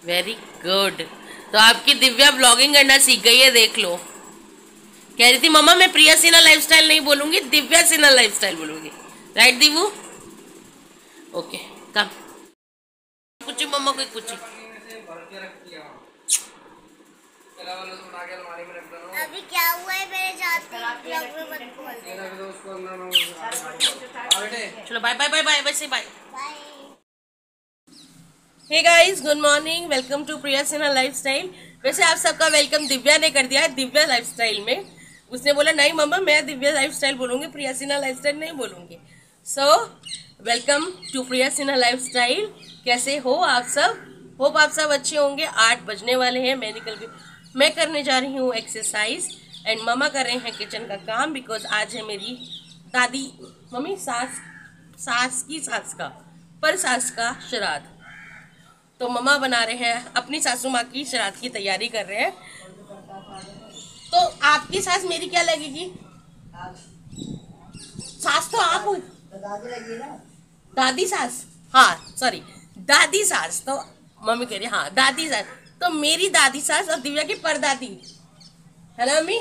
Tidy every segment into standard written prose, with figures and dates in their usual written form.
Very good. तो आपकी Divya blogging करना सीख गई है, देख लो। कह रही थी मम्मा मैं प्रिया सिन्हा लाइफस्टाइल नहीं बोलूंगी, दिव्या सिन्हा लाइफस्टाइल बोलूंगी। राइट दिवू? ओके कम कुछ मम्मा को कुछ। अभी क्या हुआ है मेरे जाते ब्लॉग में मत बोल दे। चलो बाय बाय बाय बाय, वैसे bye. Bye. Hey guys, good morning, welcome to Priya Sinha lifestyle. वैसे आप सबका वेलकम दिव्या ने कर दिया है दिव्या लाइफस्टाइल में। उसने बोला नहीं मम्मा मैं दिव्या लाइफस्टाइल बोलूंगी, प्रिया सिन्हा लाइफस्टाइल नहीं बोलूंगी। So welcome to Priya Sinha lifestyle. कैसे हो आप सब? होप आप सब अच्छे होंगे। 8 बजने वाले हैं, मैं करने जा रही हूँ एक्सरसाइज एंड मम्मा कर रहे हैं किचन का काम, बिकॉज आज है मेरी दादी मम्मी सास का श्राद्ध। तो मम्मा बना रहे हैं, अपनी सासू माँ की श्राद्ध की तैयारी कर रहे हैं। तो आपकी सास मेरी क्या लगेगी? सास तो आप हो, दादी सास। हाँ सॉरी, दादी सास। तो मम्मी कह रही हाँ दादी सास, तो मेरी दादी सास और दिव्या की परदादी। है ना मम्मी?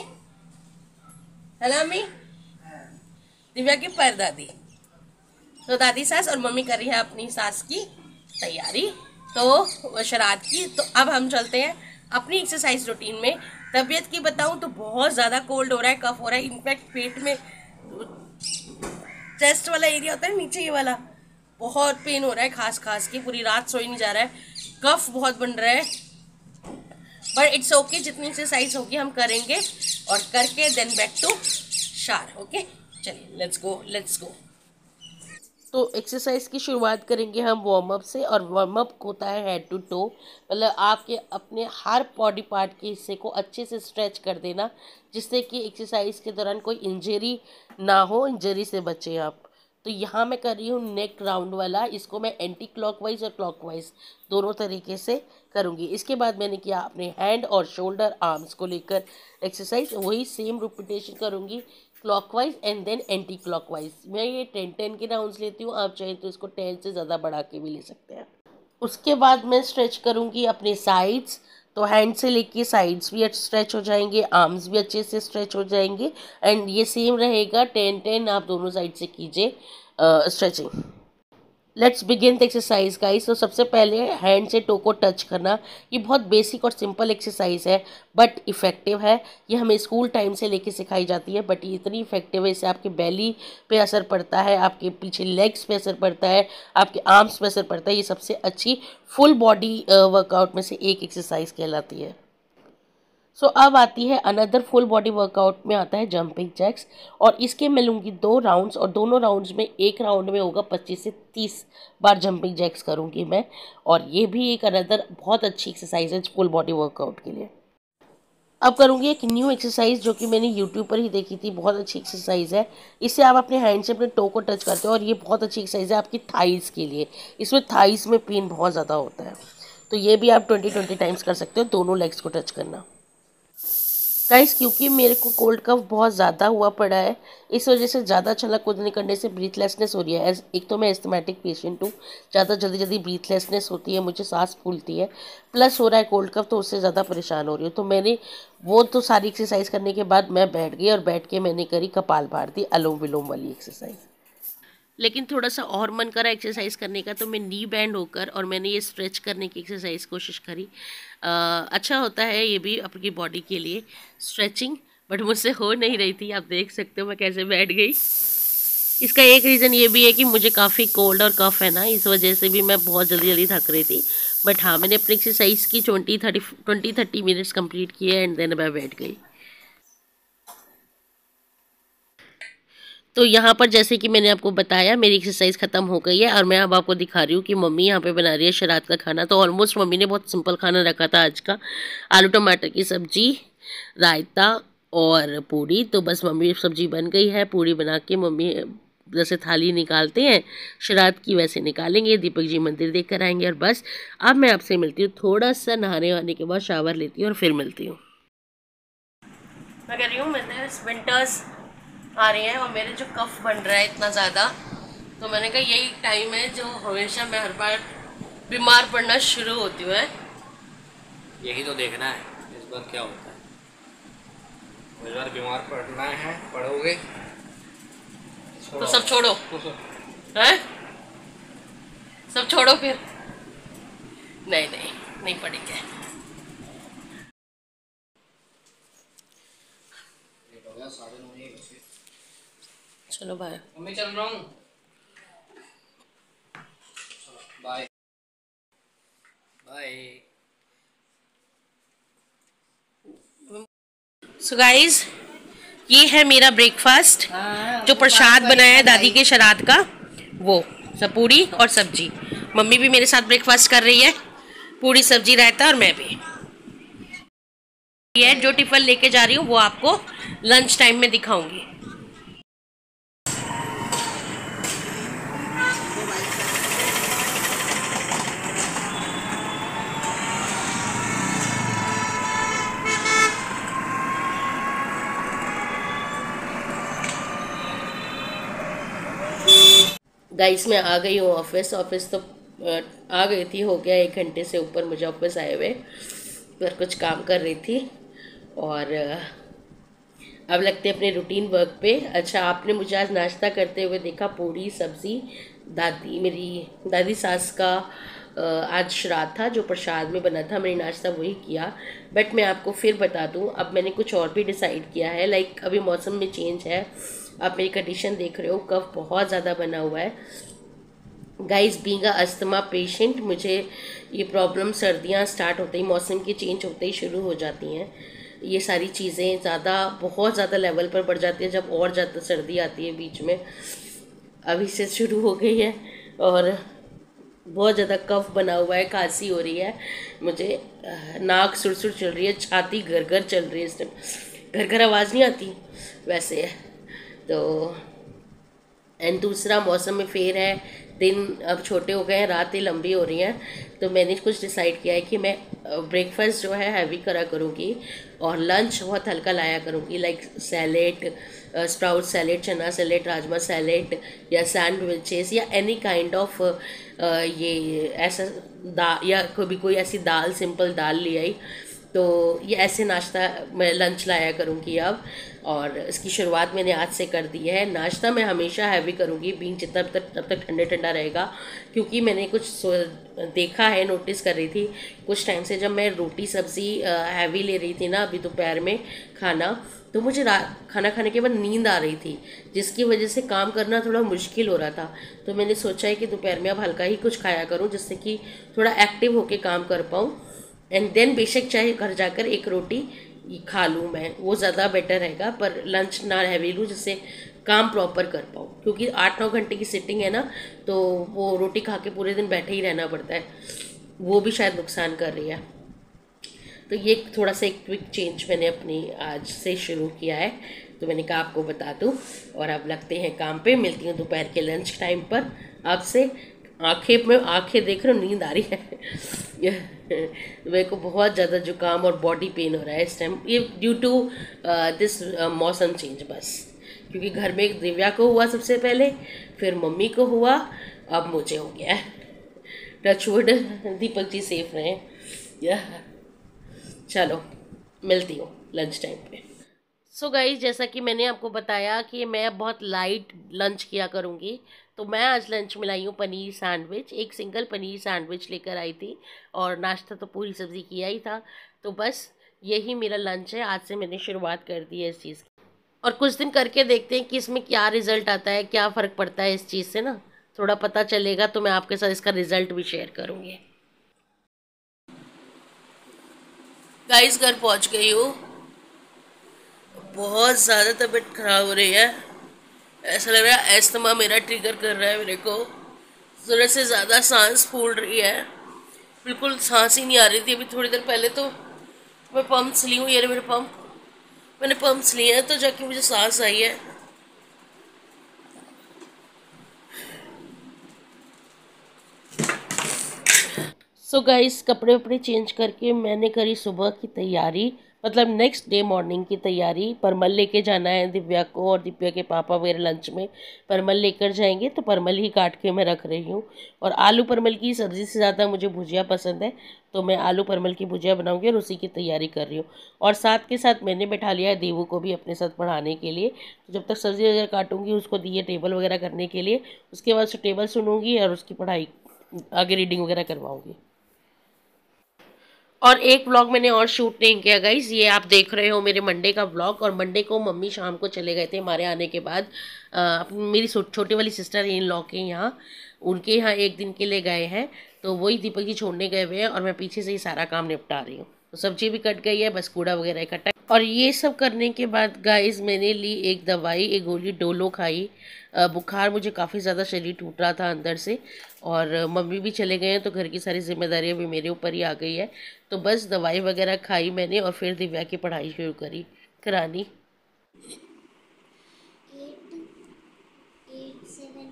है ना मम्मी? दिव्या की परदादी। तो दादी सास और मम्मी कर रही है अपनी सास की तैयारी, तो श्राद्ध की। तो अब हम चलते हैं अपनी एक्सरसाइज रूटीन में। तबीयत की बताऊं तो बहुत ज़्यादा कोल्ड हो रहा है, कफ हो रहा है। इनफैक्ट पेट में चेस्ट वाला एरिया होता है नीचे, ये वाला बहुत पेन हो रहा है, खास खास की। पूरी रात सोई नहीं जा रहा है, कफ बहुत बन रहा है। बट इट्स ओके, जितनी एक्सरसाइज होगी हम करेंगे और करके देन बैक टू शार। ओके चलिए लेट्स गो। तो एक्सरसाइज की शुरुआत करेंगे हम वार्म अप से, और वार्म अप होता है हेड टू टो। मतलब आपके अपने हर बॉडी पार्ट के हिस्से को अच्छे से स्ट्रेच कर देना, जिससे कि एक्सरसाइज के दौरान कोई इंजरी ना हो, इंजरी से बचें आप। तो यहाँ मैं कर रही हूँ नेक राउंड वाला। इसको मैं एंटी क्लॉकवाइज और क्लॉकवाइज दोनों तरीके से करूँगी। इसके बाद मैंने किया अपने हैंड और शोल्डर आर्म्स को लेकर एक्सरसाइज, वही सेम रिपीटेशन करूँगी clockwise and then anti clockwise. मैं ये 10 के राउंड्स लेती हूँ, आप चाहें तो इसको 10 से ज़्यादा बढ़ा के भी ले सकते हैं। उसके बाद मैं स्ट्रेच करूँगी अपने साइड्स। तो हैंड से लेके साइड्स भी स्ट्रेच हो जाएंगे, आर्म्स भी अच्छे से स्ट्रेच हो जाएंगे। एंड ये सेम रहेगा 10 आप दोनों साइड से कीजिए stretching. Let's begin the exercise guys. तो सबसे पहले हैंड से टो को टच करना। ये बहुत बेसिक और सिंपल एक्सरसाइज है बट इफ़ेक्टिव है। ये हमें स्कूल टाइम से लेके सिखाई जाती है, बट ये इतनी इफेक्टिव है, इससे आपके बेली पे असर पड़ता है, आपके पीछे लेग्स पे असर पड़ता है, आपके आर्म्स पे असर पड़ता है। ये सबसे अच्छी फुल बॉडी वर्कआउट में से एक एक्सरसाइज कहलाती है। सो अब आती है अनदर फुल बॉडी वर्कआउट में आता है जंपिंग जैक्स, और इसके मैं लूँगी 2 राउंड्स, और दोनों राउंड्स में एक राउंड में होगा 25 से 30 बार जंपिंग जैक्स करूँगी मैं। और ये भी एक अनदर बहुत अच्छी एक्सरसाइज है फुल बॉडी वर्कआउट के लिए। अब करूँगी एक न्यू एक्सरसाइज जो कि मैंने यूट्यूब पर ही देखी थी, बहुत अच्छी एक्सरसाइज है। इससे आप अपने हैंड से अपने टो को टच करते हो, और ये बहुत अच्छी एक्सरसाइज है आपकी थाइस के लिए। इसमें थाइस में पेन बहुत ज़्यादा होता है, तो ये भी आप 20 टाइम्स कर सकते हो, दोनों लेग्स को टच करना। गाइस क्योंकि मेरे को कोल्ड कफ बहुत ज़्यादा हुआ पड़ा है, इस वजह से ज़्यादा छलक कूदने करने से ब्रीथलेसनेस हो रही है। एक तो मैं एस्थमेटिक पेशेंट हूँ, ज़्यादा जल्दी ब्रीथलेसनेस होती है, मुझे सांस फूलती है, प्लस हो रहा है कोल्ड कफ, तो उससे ज़्यादा परेशान हो रही हूँ। तो मैंने वो तो सारी एक्सरसाइज करने के बाद मैं बैठ गई, और बैठ के मैंने करी कपालभाति, अनुलोम विलोम वाली एक्सरसाइज। लेकिन थोड़ा सा और मन करा एक्सरसाइज करने का, तो मैं नी बैंड होकर और मैंने ये स्ट्रेच करने की एक्सरसाइज कोशिश करी। अच्छा होता है ये भी अपनी बॉडी के लिए स्ट्रेचिंग, बट मुझसे हो नहीं रही थी। आप देख सकते हो मैं कैसे बैठ गई। इसका एक रीज़न ये भी है कि मुझे काफ़ी कोल्ड और कफ है ना, इस वजह से भी मैं बहुत जल्दी थक रही थी। बट हाँ, मैंने अपनी एक्सरसाइज की 20-30 मिनट्स कंप्लीट किए एंड देन मैं बैठ गई। तो यहाँ पर जैसे कि मैंने आपको बताया मेरी एक्सरसाइज ख़त्म हो गई है, और मैं अब आपको दिखा रही हूँ कि मम्मी यहाँ पे बना रही है श्राद्ध का खाना। तो ऑलमोस्ट मम्मी ने बहुत सिंपल खाना रखा था आज का, आलू टमाटर की सब्जी, रायता और पूड़ी। तो बस मम्मी सब्जी बन गई है, पूड़ी बना के मम्मी जैसे थाली निकालते हैं श्राद्ध की वैसे निकालेंगे, दीपक जी मंदिर देख कर आएंगे। और बस अब मैं आपसे मिलती हूँ, थोड़ा सा नहाने वाने के बाद शावर लेती हूँ और फिर मिलती हूँ। मैं कह रही हूँ मैंने विंटर्स आ रही है और मेरे जो कफ बन रहा है इतना ज़्यादा, तो मैंने कहा यही टाइम है जो हमेशा मैं हर बार बीमार पड़ना शुरू होती हूँ। यही तो देखना है इस बार क्या होता है। इस बार बीमार पड़ना है, पड़ोगे तो सब छोड़ो हैं, सब छोड़ो फिर। नहीं नहीं नहीं पड़ेंगे। चलो बाय। मम्मी चल रहा हूँ, बाय बाय। सो गाइज, ये है मेरा ब्रेकफास्ट जो प्रसाद बनाया है दादी के श्राद्ध का, वो सब पूड़ी और सब्जी। मम्मी भी मेरे साथ ब्रेकफास्ट कर रही है, पूड़ी सब्जी रायता, और मैं भी। ये जो टिफिन लेके जा रही हूँ वो आपको लंच टाइम में दिखाऊंगी। गाइस मैं आ गई हूँ ऑफिस तो आ गई थी, हो गया 1 घंटे से ऊपर मुझे ऑफिस आए हुए, पर कुछ काम कर रही थी और अब लगते अपने रूटीन वर्क पे। अच्छा, आपने मुझे आज नाश्ता करते हुए देखा, पूरी सब्जी। मेरी दादी सास का आज श्राद्ध था जो प्रसाद में बना था, मैंने नाश्ता वही किया। बट मैं आपको फिर बता दूं, अब मैंने कुछ और भी डिसाइड किया है। लाइक अभी मौसम में चेंज है, आप मेरी कंडीशन देख रहे हो, कफ बहुत ज़्यादा बना हुआ है। Guys, being a asthma patient, मुझे ये प्रॉब्लम सर्दियाँ स्टार्ट होते ही, मौसम की चेंज होते ही शुरू हो जाती हैं। ये सारी चीज़ें बहुत ज़्यादा लेवल पर बढ़ जाती है जब और ज़्यादा सर्दी आती है बीच में। अभी से शुरू हो गई है और बहुत ज़्यादा कफ बना हुआ है, खांसी हो रही है मुझे, नाक सुर चल रही है, छाती घर चल रही है इस टाइम। घर आवाज़ नहीं आती वैसे है तो। एंड दूसरा, मौसम में फेर है, दिन अब छोटे हो गए हैं, रातें लंबी हो रही हैं, तो मैंने कुछ डिसाइड किया है कि मैं ब्रेकफास्ट जो है हैवी करा करूँगी और लंच बहुत हल्का लाया करूँगी। लाइक सैलेड, स्प्राउट सैलेड, चना सैलेड, राजमा सैलेड, या सैंडविचेस, या एनी काइंड ऑफ ये ऐसा या कोई ऐसी दाल, सिंपल दाल ले आई, तो ये ऐसे नाश्ता मैं लंच लाया करूँगी अब। और इसकी शुरुआत मैंने आज से कर दी है। नाश्ता मैं हमेशा हैवी करूँगी, बीन जितना तब तक ठंडा रहेगा, क्योंकि मैंने कुछ देखा है, नोटिस कर रही थी कुछ टाइम से, जब मैं रोटी सब्ज़ी हैवी ले रही थी ना अभी दोपहर में खाना, तो मुझे खाना खाने के बाद नींद आ रही थी, जिसकी वजह से काम करना थोड़ा मुश्किल हो रहा था। तो मैंने सोचा है कि दोपहर में अब हल्का ही कुछ खाया करूँ, जिससे कि थोड़ा एक्टिव होके काम कर पाऊँ। एंड देन बेशक चाहे घर जाकर एक रोटी खा लूँ मैं, वो ज़्यादा बेटर रहेगा, पर लंच ना हैवी लूँ जिससे काम प्रॉपर कर पाऊँ, क्योंकि 8-9 घंटे की सिटिंग है ना, तो वो रोटी खा के पूरे दिन बैठे ही रहना पड़ता है, वो भी शायद नुकसान कर रही है। तो ये थोड़ा सा एक क्विक चेंज मैंने अपनी आज से शुरू किया है, तो मैंने कहा आपको बता दूँ। और अब लगते हैं काम पे, मिलती हूँ दोपहर के लंच टाइम पर आपसे। आंखें देख रहे हो, नींद आ रही है मेरे को बहुत ज़्यादा जुकाम और बॉडी पेन हो रहा है इस टाइम, ये ड्यू टू दिस मौसम चेंज बस। क्योंकि घर में एक दिव्या को हुआ सबसे पहले, फिर मम्मी को हुआ, अब मुझे हो गया है। टचवुड, दीपक जी सेफ रहे। चलो मिलती हूँ लंच टाइम पे। सो गाइस, जैसा कि मैंने आपको बताया कि मैं बहुत लाइट लंच किया करूँगी, तो मैं आज लंच में लाई हूँ पनीर सैंडविच। एक सिंगल पनीर सैंडविच लेकर आई थी और नाश्ता तो पूरी सब्ज़ी किया ही था। तो बस यही मेरा लंच है, आज से मैंने शुरुआत कर दी है इस चीज़ की, और कुछ दिन करके देखते हैं कि इसमें क्या रिज़ल्ट आता है, क्या फ़र्क पड़ता है इस चीज़ से ना, थोड़ा पता चलेगा तो मैं आपके साथ इसका रिज़ल्ट भी शेयर करूँगी। गाइस, घर पहुँच गई हूँ, बहुत ज़्यादा तबीयत खराब हो रही है, ऐसा लग रहा है अस्थमा मेरा ट्रिगर कर रहा है मेरे को, ज़रूरत से ज़्यादा सांस फूल रही है, बिल्कुल सांस ही नहीं आ रही थी। अभी थोड़ी देर पहले तो मैं पम्प्स ली हूँ, ये मेरे पंप, मैंने पम्प्स लिए हैं तो जाके मुझे सांस आई है। सो गाइस कपड़े वपड़े चेंज करके मैंने करी सुबह की तैयारी, मतलब नेक्स्ट डे मॉर्निंग की तैयारी। परमल लेके जाना है दिव्या को, और दिव्या के पापा वगैरह लंच में परमल लेकर जाएंगे, तो परमल ही काट के मैं रख रही हूँ। और आलू परमल की सब्ज़ी से ज़्यादा मुझे भुजिया पसंद है, तो मैं आलू परमल की भुजिया बनाऊँगी और उसी की तैयारी कर रही हूँ। और साथ के साथ मैंने बैठा लिया है देवू को भी अपने साथ पढ़ाने के लिए। तो जब तक सब्ज़ी वगैरह काटूँगी उसको दिए टेबल वगैरह करने के लिए, उसके बाद उसको टेबल सुनूँगी और उसकी पढ़ाई आगे रीडिंग वगैरह करवाऊँगी। और एक व्लॉग मैंने और शूट नहीं किया गाइज, ये आप देख रहे हो मेरे मंडे का व्लॉग। और मंडे को मम्मी शाम को चले गए थे हमारे आने के बाद मेरी छोटी वाली सिस्टर इन लॉ के यहाँ, उनके यहाँ एक दिन के लिए गए हैं, तो वही दीपक जी छोड़ने गए हुए हैं और मैं पीछे से ही सारा काम निपटा रही हूँ। तो सब्जी भी कट गई है, बस कूड़ा वगैरह इकट्ठा। और ये सब करने के बाद गाइज मैंने ली एक दवाई, एक गोली डोलो खाई। बुखार मुझे काफ़ी ज़्यादा शरीर टूट रहा था अंदर से, और मम्मी भी चले गए हैं तो घर की सारी जिम्मेदारियाँ भी मेरे ऊपर ही आ गई है। तो बस दवाई वगैरह खाई मैंने और फिर दिव्या की पढ़ाई शुरू करी करानी। 8 7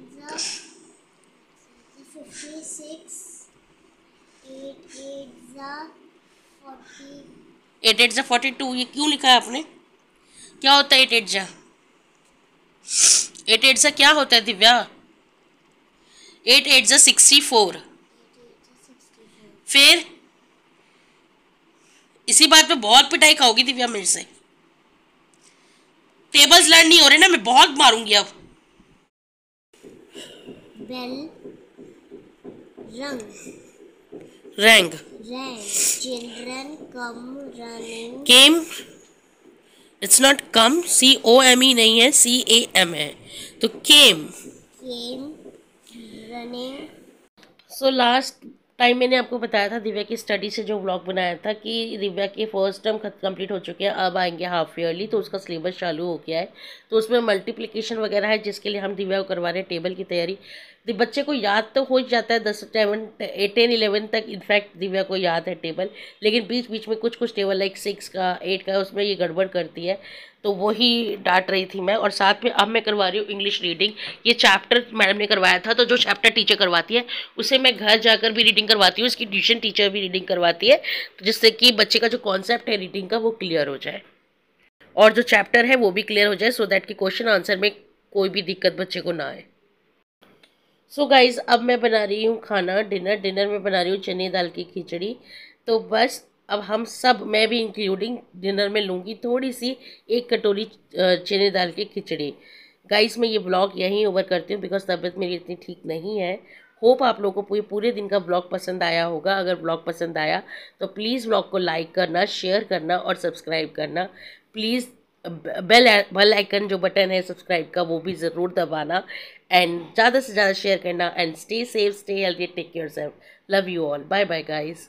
56, 8 8 8 8 42, ये क्यों लिखा है आपने? क्या होता है 8 8 8 8 क्या होता है दिव्या? 8 8 64। फिर इसी बात पे बहुत पिटाई खाओगी दिव्या मेरे से। टेबल्स लर्न नहीं हो रहे ना, मैं बहुत मारूंगी अब। Bell rang rank rank children come running came, it's not come, COME नहीं है, CAM है, तो came. Came running. So last time मैंने आपको बताया था दिव्या की स्टडी से जो व्लॉग बनाया था कि दिव्या के फर्स्ट टर्म कंप्लीट हो चुके हैं, अब आएंगे हाफ ईयरली, तो उसका सिलेबस चालू हो गया है। तो उसमें मल्टीप्लिकेशन वगैरह है जिसके लिए हम दिव्या को करवा रहे हैं टेबल की तैयारी। बच्चे को याद तो हो ही जाता है 10 10 11 तक, इनफैक्ट दिव्या को याद है टेबल, लेकिन बीच बीच में कुछ टेबल लाइक 6 का 8 का उसमें ये गड़बड़ करती है, तो वही डांट रही थी मैं। और साथ में अब मैं करवा रही हूँ इंग्लिश रीडिंग। ये चैप्टर मैडम ने करवाया था, तो जो चैप्टर टीचर करवाती है उसे मैं घर जाकर भी रीडिंग करवाती हूँ, इसकी ट्यूशन टीचर भी रीडिंग करवाती है, तो जिससे कि बच्चे का जो कॉन्सेप्ट है रीडिंग का वो क्लियर हो जाए और जो चैप्टर है वो भी क्लियर हो जाए, सो दैट कि क्वेश्चन आंसर में कोई भी दिक्कत बच्चे को ना आए। सो गाइज अब मैं बना रही हूँ खाना, डिनर में बना रही हूँ चने दाल की खिचड़ी। तो बस अब हम सब, मैं भी इंक्लूडिंग, डिनर में लूँगी थोड़ी सी 1 कटोरी चने दाल की खिचड़ी। गाइस मैं ये ब्लॉग यहीं ओवर करती हूँ बिकॉज तबीयत मेरी इतनी ठीक नहीं है। होप आप लोगों को पूरे दिन का ब्लॉग पसंद आया होगा। अगर ब्लॉग पसंद आया तो प्लीज़ ब्लॉग को लाइक करना, शेयर करना और सब्सक्राइब करना। प्लीज़ बेल आइकन जो बटन है सब्सक्राइब का वो भी ज़रूर दबाना, एंड ज़्यादा से ज़्यादा शेयर करना। And stay safe, stay healthy, take care self, love you all, bye bye guys.